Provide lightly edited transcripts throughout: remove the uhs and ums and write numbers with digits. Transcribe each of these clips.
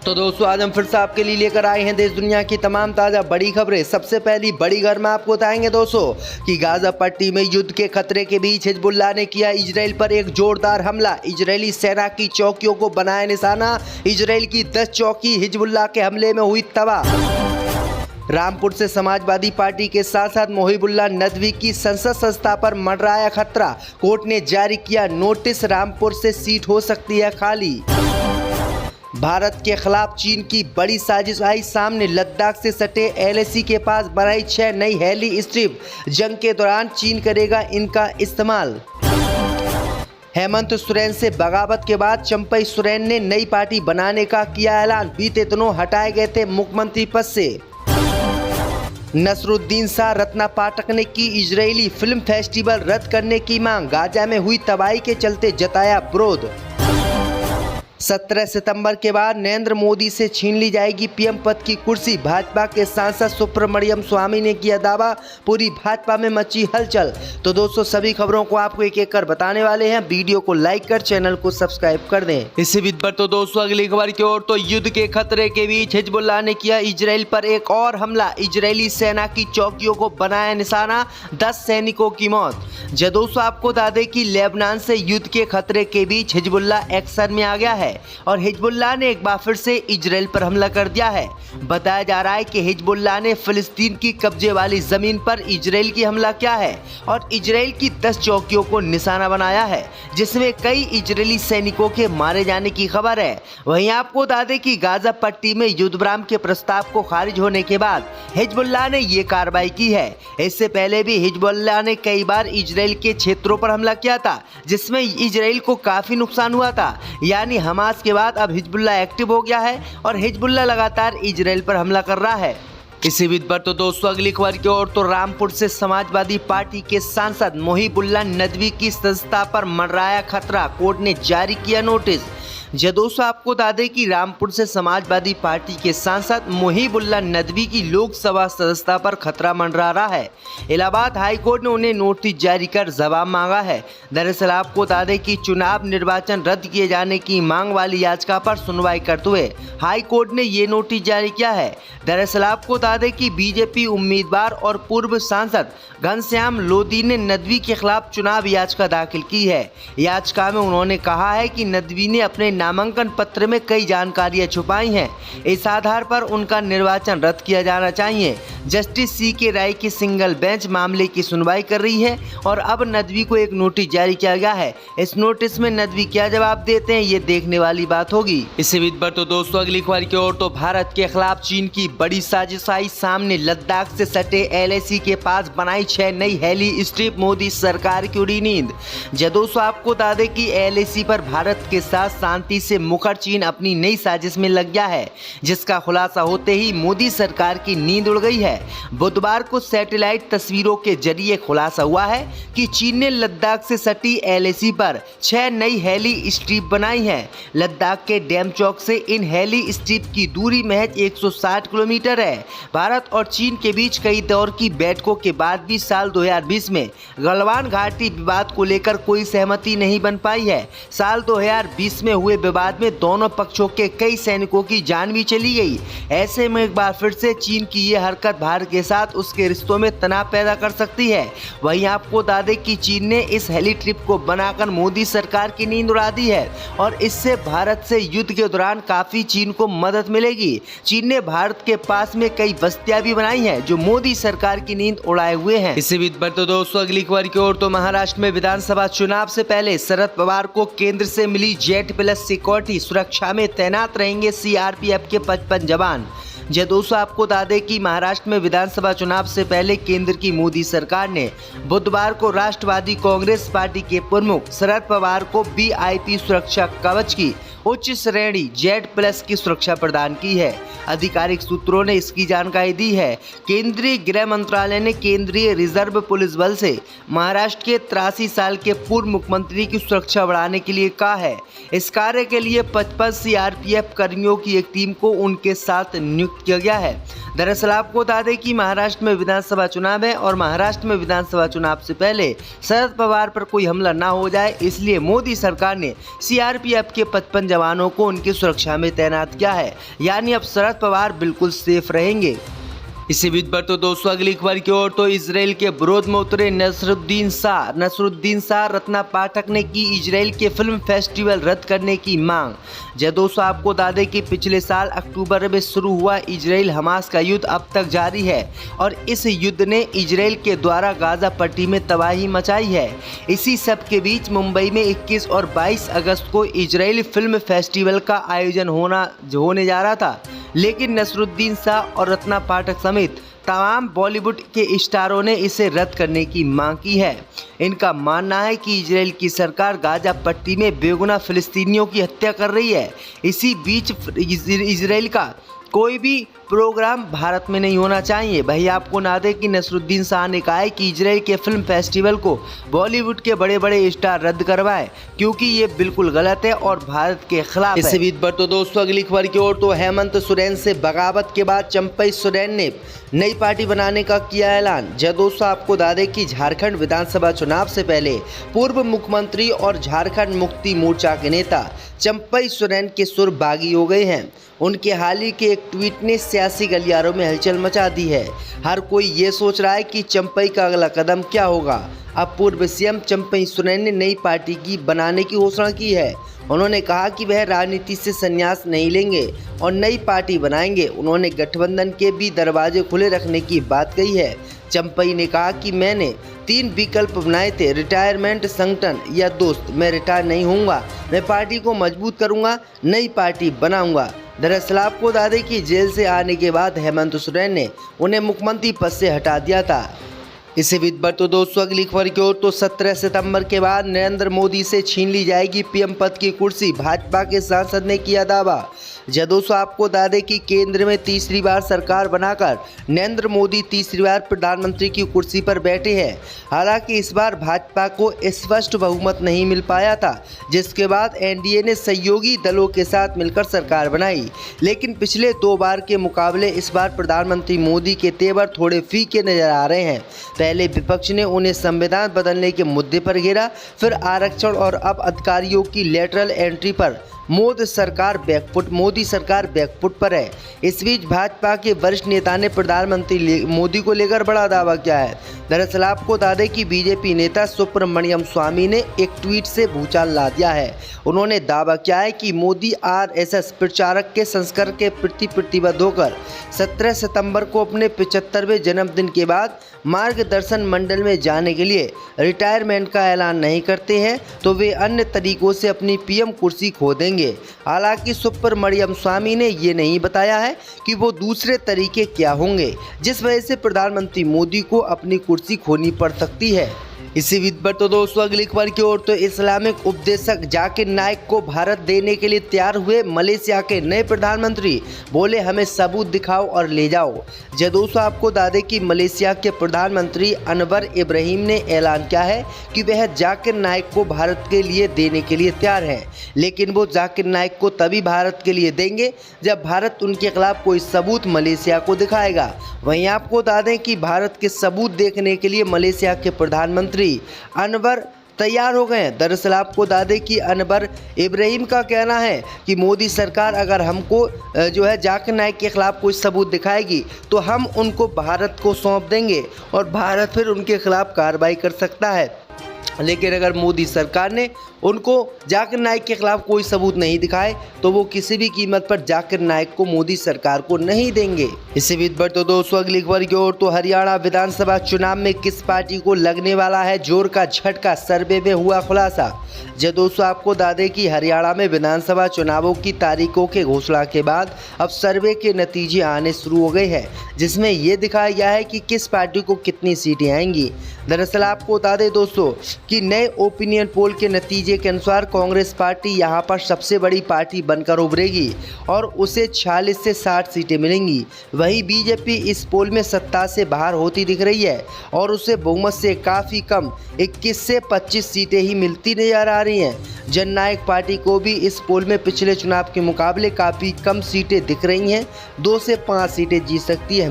तो दोस्तों आज हम फिर से आपके लिए लेकर आए हैं देश दुनिया की तमाम ताज़ा बड़ी खबरें। सबसे पहली बड़ी खबर में आपको बताएंगे दोस्तों कि गाजा पट्टी में युद्ध के खतरे के बीच हिजबुल्लाह ने किया इजराइल पर एक जोरदार हमला। इजरायली सेना की चौकियों को बनाया निशाना। इजराइल की 10 चौकी हिजबुल्लाह के हमले में हुई तबाह। रामपुर से समाजवादी पार्टी के सांसद मोहिबुल्लाह नदवी की संसद संस्था पर मंडराया खतरा। कोर्ट ने जारी किया नोटिस, रामपुर से सीट हो सकती है खाली। भारत के खिलाफ चीन की बड़ी साजिश आई सामने। लद्दाख से सटे एलएसी के पास बनाई 6 नई हेली स्ट्रिप। जंग के दौरान चीन करेगा इनका इस्तेमाल। हेमंत सोरेन से बगावत के बाद चंपई सोरेन ने नई पार्टी बनाने का किया ऐलान। बीते दिनों हटाए गए थे मुख्यमंत्री पद से। नसरुद्दीन शाह रत्ना पाठक ने की इजरायली फिल्म फेस्टिवल रद्द करने की मांग। गाजा में हुई तबाही के चलते जताया विरोध। 17 सितंबर के बाद नरेंद्र मोदी से छीन ली जाएगी पीएम पद की कुर्सी। भाजपा के सांसद सुब्रमण्यम स्वामी ने किया दावा। पूरी भाजपा में मची हलचल। तो दोस्तों सभी खबरों को आपको एक एक कर बताने वाले हैं। वीडियो को लाइक कर चैनल को सब्सक्राइब कर दें। इसी बीच पर तो दोस्तों अगली खबर की ओर, तो युद्ध के खतरे के बीच हिजबुल्लाह ने किया इजराइल पर एक और हमला। इजरायली सेना की चौकियों को बनाया निशाना, 10 सैनिकों की मौत। दोस्तों आपको बता दें कि लेबनान से युद्ध के खतरे के बीच हिजबुल्लाह एक्शन में आ गया है और हिजबुल्लाह ने एक बार फिर से इजराइल पर हमला कर दिया है। बताया जा रहा है कि हिजबुल्लाह ने फिलिस्तीन की कब्जे वाली जमीन पर इजराइल की हमला किया है और इजराइल की 10 चौकियों को निशाना बनाया है, जिसमें कई इजरायली सैनिकों के मारे जाने की खबर है। वहीं आपको बता दें कि गाजा पट्टी में युद्ध विराम के प्रस्ताव को खारिज होने के बाद हिजबुल्लाह ने ये कार्रवाई की है। इससे पहले भी हिजबुल्लाह ने कई बार इजराइल के क्षेत्रों पर हमला किया था, जिसमें इजराइल को काफी नुकसान हुआ था। यानी हमास के बाद अब हिजबुल्लाह एक्टिव हो गया है और हिजबुल्लाह लगातार इजराइल पर हमला कर रहा है। इसी बीच पर तो दोस्तों अगली खबर की ओर, तो रामपुर से समाजवादी पार्टी के सांसद मोहिबुल्लाह नदवी की संस्था पर मंडराया खतरा। कोर्ट ने जारी किया नोटिस। दोस्तों आपको बता दें कि रामपुर से समाजवादी पार्टी के सांसद मोहिबुल्लाह नदवी की लोकसभा सदस्यता पर खतरा मंडरा रहा है। इलाहाबाद हाई कोर्ट ने उन्हें नोटिस जारी कर जवाब मांगा है। दरअसल आपको बता दें कि चुनाव निर्वाचन रद्द किए जाने की मांग वाली याचिका पर सुनवाई करते हुए हाई कोर्ट ने ये नोटिस जारी किया है। दरअसल आपको बता दें कि बीजेपी उम्मीदवार और पूर्व सांसद घनश्याम लोधी ने नदवी के खिलाफ चुनाव याचिका दाखिल की है। याचिका में उन्होंने कहा है कि नदवी ने अपने नामांकन पत्र में कई जानकारियां छुपाई हैं। इस आधार पर उनका निर्वाचन रद्द किया जाना चाहिए। जस्टिस सी के राय की सिंगल बेंच मामले की सुनवाई कर रही है और अब नदवी को एक नोटिस जारी किया गया है। इस नोटिस में नदवी क्या जवाब देते हैं, ये देखने वाली बात होगी। इसी बीच पर तो दोस्तों अगली खबर की ओर, तो भारत के खिलाफ चीन की बड़ी साजिश आई सामने। लद्दाख से सटे एलएसी के पास बनाई 6 नई हेली स्ट्रिप। मोदी सरकार की उड़ी नींद। दोस्तों आपको बता दें कि एलएसी पर भारत के साथ शांति से मुखर चीन अपनी नई साजिश में लग गया है, जिसका खुलासा होते ही मोदी सरकार की नींद उड़ गई है। बुधवार को सैटेलाइट तस्वीरों के जरिए खुलासा हुआ है कि चीन ने लद्दाख से सटी एलएसी पर 6 नई हेली स्ट्रिप बनाई है। लद्दाख के डैम चौक से इन हेली स्ट्रिप की दूरी महज 160 किलोमीटर है। भारत और चीन के बीच कई दौर की बैठकों के बाद भी साल 2020 में गलवान घाटी विवाद को लेकर कोई सहमति नहीं बन पाई है। साल 2020 में हुए विवाद में दोनों पक्षों के कई सैनिकों की जान भी चली गई। ऐसे में एक बार फिर से चीन की ये हरकत भारत के साथ उसके रिश्तों में तनाव पैदा कर सकती है। वहीं आपको बता दें कि चीन ने इस हेली ट्रिप को बनाकर मोदी सरकार की नींद उड़ा दी है और इससे भारत से युद्ध के दौरान काफी चीन को मदद मिलेगी। चीन ने भारत के पास में कई बस्तियां भी बनाई हैं जो मोदी सरकार की नींद उड़ाए हुए हैं। इसी बीच पर तो दोस्तों अगली खबर की ओर, तो महाराष्ट्र में विधानसभा चुनाव से पहले शरद पवार को केंद्र से मिली जेट प्लस सिक्योरिटी। सुरक्षा में तैनात रहेंगे सीआरपीएफ के 55 जवान। दोस्तों आपको बता दें कि महाराष्ट्र में विधानसभा चुनाव से पहले केंद्र की मोदी सरकार ने बुधवार को राष्ट्रवादी कांग्रेस पार्टी के प्रमुख शरद पवार को वीआईपी सुरक्षा कवच की उच्च श्रेणी जेड प्लस की सुरक्षा प्रदान की है। आधिकारिक सूत्रों ने इसकी जानकारी दी है। केंद्रीय गृह मंत्रालय ने केंद्रीय रिजर्व पुलिस बल से महाराष्ट्र के 83 साल के पूर्व मुख्यमंत्री की सुरक्षा बढ़ाने के लिए कहा है। इस कार्य के लिए 55 सीआरपीएफ कर्मियों की एक टीम को उनके साथ नियुक्त किया गया है। दरअसल आपको बता दें कि महाराष्ट्र में विधानसभा चुनाव है और महाराष्ट्र में विधानसभा चुनाव से पहले शरद पवार पर कोई हमला ना हो जाए, इसलिए मोदी सरकार ने सीआरपीएफ के 55 जवानों को उनकी सुरक्षा में तैनात किया है। यानी अब शरद पवार बिल्कुल सेफ रहेंगे। इसी बीच पर तो दोस्तों अगली खबर की ओर तो इजराइल के विरोध में उतरे नसरुद्दीन शाह रत्ना पाठक ने की इजराइल के फिल्म फेस्टिवल रद्द करने की मांग। जय दोस्तों आपको बता दें कि पिछले साल अक्टूबर में शुरू हुआ इजराइल हमास का युद्ध अब तक जारी है और इस युद्ध ने इजराइल के द्वारा गाजा पट्टी में तबाही मचाई है। इसी सब के बीच मुंबई में 21 और 22 अगस्त को इजराइल फिल्म फेस्टिवल का आयोजन होने जा रहा था, लेकिन नसरुद्दीन शाह और रत्ना पाठक समेत तमाम बॉलीवुड के स्टारों ने इसे रद्द करने की मांग की है। इनका मानना है कि इजराइल की सरकार गाजा पट्टी में बेगुनाह फिलिस्तीनियों की हत्या कर रही है। इसी बीच इजराइल का कोई भी प्रोग्राम भारत में नहीं होना चाहिए। भाई आपको ना दे कि नसरुद्दीन शाह ने कहा है कि इजराइल के फिल्म फेस्टिवल को बॉलीवुड के बड़े बड़े स्टार रद्द करवाए, क्योंकि ये बिल्कुल गलत है और भारत के खिलाफ है। इसी बीच पर तो दोस्तों अगली खबर की ओर तो हेमंत सोरेन से बगावत के बाद चंपई सोरेन ने नई पार्टी बनाने का किया ऐलान। जय दोस्तों आपको बता दें कि झारखंड विधानसभा चुनाव से पहले पूर्व मुख्यमंत्री और झारखंड मुक्ति मोर्चा के नेता चंपई सोरेन के सुर बागी हो गए हैं। उनके हाल ही के एक ट्वीट ने सियासी गलियारों में हलचल मचा दी है। हर कोई ये सोच रहा है कि चंपई का अगला कदम क्या होगा। अब पूर्व सीएम चंपई सोरेन ने नई पार्टी की बनाने की घोषणा की है। उन्होंने कहा कि वह राजनीति से संन्यास नहीं लेंगे और नई पार्टी बनाएंगे। उन्होंने गठबंधन के भी दरवाजे खुले रखने की बात कही है। चंपई ने कहा कि मैंने 3 विकल्प बनाए थे, रिटायरमेंट, संगठन या दोस्त। मैं रिटायर नहीं होऊंगा, मैं पार्टी को मजबूत करूंगा, नई पार्टी बनाऊंगा। दरअसल आपको बता दें कि जेल से आने के बाद हेमंत सोरेन ने उन्हें मुख्यमंत्री पद से हटा दिया था। इसी बीच पर तो दोस्तों अगली खबर की ओर तो 17 सितंबर के बाद नरेंद्र मोदी से छीन ली जाएगी पीएम पद की कुर्सी, भाजपा के सांसद ने किया दावा। जय दोस्तों आपको बता दें कि केंद्र में तीसरी बार सरकार बनाकर नरेंद्र मोदी तीसरी बार प्रधानमंत्री की कुर्सी पर बैठे हैं। हालांकि इस बार भाजपा को स्पष्ट बहुमत नहीं मिल पाया था, जिसके बाद एनडीए ने सहयोगी दलों के साथ मिलकर सरकार बनाई। लेकिन पिछले 2 बार के मुकाबले इस बार प्रधानमंत्री मोदी के तेवर थोड़े फीके नजर आ रहे हैं। पहले विपक्ष ने उन्हें संविधान बदलने के मुद्दे पर घेरा, फिर आरक्षण और अब अधिकारियों की लेटरल एंट्री पर मोदी सरकार बैकफुट पर है। इस बीच भाजपा के वरिष्ठ नेता ने प्रधानमंत्री मोदी को लेकर बड़ा दावा किया है। दरअसल आपको बता दें कि बीजेपी नेता सुब्रमण्यम स्वामी ने एक ट्वीट से भूचाल ला दिया है। उन्होंने दावा किया है कि मोदी आरएसएस प्रचारक के संस्कार के प्रति प्रतिबद्ध होकर 17 सितंबर को अपने 75वें जन्मदिन के बाद मार्गदर्शन मंडल में जाने के लिए रिटायरमेंट का ऐलान नहीं करते हैं तो वे अन्य तरीकों से अपनी पीएम कुर्सी खो देंगे। हालांकि सुब्रमण्यम स्वामी ने ये नहीं बताया है कि वो दूसरे तरीके क्या होंगे जिस वजह से प्रधानमंत्री मोदी को अपनी कुर्सी खोनी पड़ सकती है। इसी बीच पर तो दोस्तों अगली खबर की ओर तो इस्लामिक उपदेशक जाकिर नाइक को भारत देने के लिए तैयार हुए मलेशिया के नए प्रधानमंत्री। बोले हमें सबूत दिखाओ और ले जाओ। जय दोस्तों आपको बता दें कि मलेशिया के प्रधानमंत्री अनवर इब्राहिम ने ऐलान किया है कि वह जाकिर नाइक को भारत के लिए देने के लिए तैयार है, लेकिन वो जाकिर नाइक को तभी भारत के लिए देंगे जब भारत उनके खिलाफ कोई सबूत मलेशिया को दिखाएगा। वहीं आपको बता दें कि भारत के सबूत देखने के लिए मलेशिया के प्रधानमंत्री अनवर तैयार हो गए हैं। दरअसल आपको बता दें कि अनवर इब्राहिम का कहना है कि मोदी सरकार अगर हमको जाकिर नाइक के खिलाफ कोई सबूत दिखाएगी तो हम उनको भारत को सौंप देंगे और भारत फिर उनके खिलाफ कार्रवाई कर सकता है। लेकिन अगर मोदी सरकार ने उनको जाकिर नाइक के खिलाफ कोई सबूत नहीं दिखाए तो वो किसी भी कीमत पर जाकिर नाइक को मोदी सरकार को नहीं देंगे। इसी बीच पर तो दोस्तों अगली खबर की ओर तो हरियाणा विधानसभा चुनाव में किस पार्टी को लगने वाला है जोर का झटका, सर्वे में हुआ खुलासा। जब दोस्तों आपको बता दें कि हरियाणा में विधानसभा चुनावों की तारीखों के घोषणा के बाद अब सर्वे के नतीजे आने शुरू हो गए हैं, जिसमें ये दिखाया गया है कि किस पार्टी को कितनी सीटें आएंगी। दरअसल आपको बता दें दोस्तों कि नए ओपिनियन पोल के नतीजे सर्वे के अनुसार कांग्रेस पार्टी यहां पर सबसे बड़ी पार्टी बनकर उभरेगी और उसे 46 से 60 सीटें मिलेंगी। वहीं बीजेपी इस पोल में सत्ता से बाहर होती दिख रही है और उसे बहुमत से काफ़ी कम 21 से 25 सीटें ही मिलती नजर आ रही हैं। जननायक पार्टी को भी इस पोल में पिछले चुनाव के मुकाबले काफ़ी कम सीटें दिख रही हैं, 2 से 5 सीटें जीत सकती है।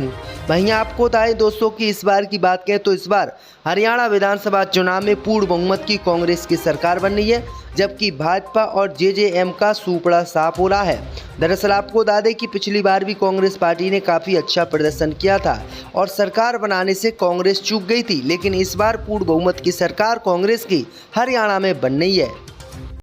वहीं आपको बताएं दोस्तों कि इस बार की बात करें तो इस बार हरियाणा विधानसभा चुनाव में पूर्ण बहुमत की कांग्रेस की सरकार बन रही है, जबकि भाजपा और जेजेएम का सूपड़ा साफ हो रहा है। दरअसल आपको बता दें कि पिछली बार भी कांग्रेस पार्टी ने काफ़ी अच्छा प्रदर्शन किया था और सरकार बनाने से कांग्रेस चूक गई थी, लेकिन इस बार पूर्ण बहुमत की सरकार कांग्रेस की हरियाणा में बन रही है।